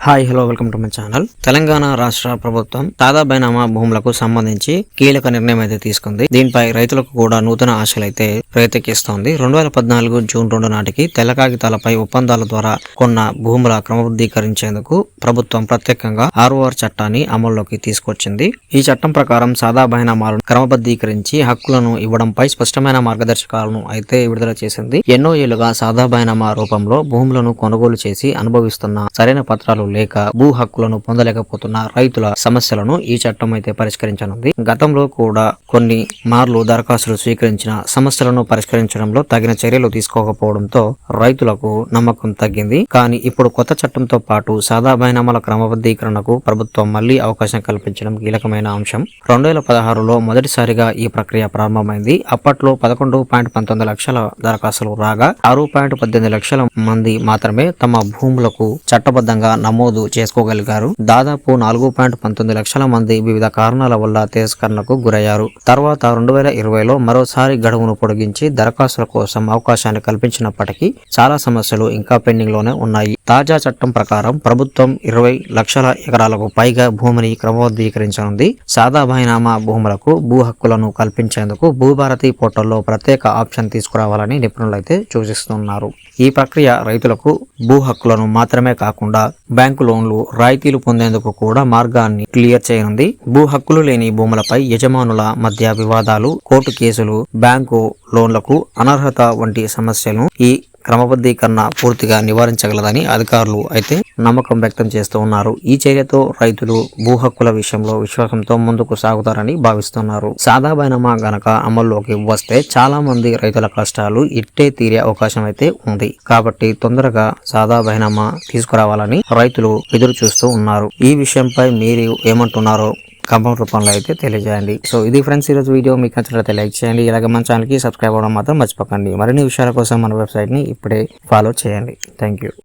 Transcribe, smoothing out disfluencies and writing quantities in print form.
Hi hello welcome to my channel. Telangana రాష్ట్ర ప్రభుత్వం సాదా బైనామా భూములకు సంబంధించి కీలక నిర్ణయం అయితే తీసుకుంది. దీనిపై రైతులకు కూడా నూతన ఆశలైతే రేకెత్తిస్తోంది. 2014 జూన్ 2 నాటికి తెల్ల కాగితాలపై ఒప్పందాల ద్వారా కొన్న భూముల క్రమబద్ధీకరించేందుకు ప్రభుత్వం ప్రత్యేకంగా ROR చట్టాన్ని అమల్లోకి తీసుకొచ్చింది. ఈ చట్టం ప్రకారం సాదా బైనామాలను క్రమబద్ధీకరించి హక్కులను ఇవ్వడంపై స్పష్టమైన మార్గదర్శకాలను అయితే విడుదల చేసింది. ఎన్నో ఏళ్లుగా సాదా బైనామా రూపంలో భూములను కొనుగోలు చేసి అనుభవిస్తున్న సరైన పత్రాలు లేక భూ హక్కులను పొందలేకపోతున్న రైతుల సమస్యలను ఈ చట్టం అయితే పరిష్కరించనుంది. గతంలో కూడా కొన్ని మార్లు దరఖాస్తులు స్వీకరించిన సమస్యలను పరిష్కరించడంలో తగిన చర్యలు తీసుకోకపోవడంతో రైతులకు నమ్మకం తగ్గింది. కానీ ఇప్పుడు కొత్త చట్టంతో పాటు సాదా బైనామాల క్రమబద్ధీకరణకు ప్రభుత్వం మళ్లీ అవకాశం కల్పించడం కీలకమైన అంశం. 2016లో మొదటిసారిగా ఈ ప్రక్రియ ప్రారంభమైంది. అప్పట్లో 11.19 లక్షల దరఖాస్తులు రాగా 6.18 లక్షల మంది మాత్రమే తమ భూములకు చట్టబద్ధంగా నమోదు చేసుకోగలిగారు. దాదాపు 4.19 లక్షల మంది వివిధ కారణాల వల్ల తిరస్కరణకు గురయ్యారు. తర్వాత 2020లో మరోసారి గడువును పొడిగించి దరఖాస్తుల కోసం అవకాశాన్ని కల్పించినప్పటికీ చాలా సమస్యలు ఇంకా పెండింగ్ లోనే ఉన్నాయి. తాజా చట్టం ప్రకారం ప్రభుత్వం 20 లక్షల ఎకరాలకు పైగా భూమిని క్రమబద్ధీకరించనుంది. సాదా బైనామా భూములకు భూ హక్కులను కల్పించేందుకు భూభారతి పోర్టల్లో ప్రత్యేక ఆప్షన్ తీసుకురావాలని నిపుణులైతే సూచిస్తున్నారు. ఈ ప్రక్రియ రైతులకు భూ హక్కులను మాత్రమే కాకుండా బ్యాంకు లోన్లు, రాయితీలు పొందేందుకు కూడా మార్గాన్ని క్లియర్ చేయనుంది. భూ హక్కులు లేని భూములపై యజమానుల మధ్య వివాదాలు, కోర్టు కేసులు, బ్యాంకు లోన్లకు అనర్హత వంటి సమస్యలను ఈ క్రమబద్ధీకరణ పూర్తిగా నివారించగలదని అధికారులు అయితే నమ్మకం వ్యక్తం చేస్తూ ఉన్నారు. ఈ చర్యతో రైతులు భూ హక్కుల విషయంలో విశ్వాసంతో ముందుకు సాగుతారని భావిస్తున్నారు. సాదా బైనామా గనక అమల్లోకి వస్తే చాలా మంది రైతుల కష్టాలు ఇట్టే తీరే అవకాశం అయితే ఉంది. కాబట్టి తొందరగా సాదా బైనామా తీసుకురావాలని రైతులు ఎదురు చూస్తూ ఉన్నారు. ఈ విషయంపై మీరు ఏమంటున్నారో కామెంట్ రూపంలో అయితే తెలియజేయండి. సో ఇది ఫ్రెండ్స్ ఈరోజు వీడియో. మీకు నచ్చినట్లయితే లైక్ చేయండి. ఇలాగే మన ఛానల్కి సబ్స్క్రైబ్ అవ్వడం మాత్రం మర్చిపోకండి. మరిన్ని విషయాల కోసం మన వెబ్సైట్ని ఇప్పుడే ఫాలో చేయండి. Thank you.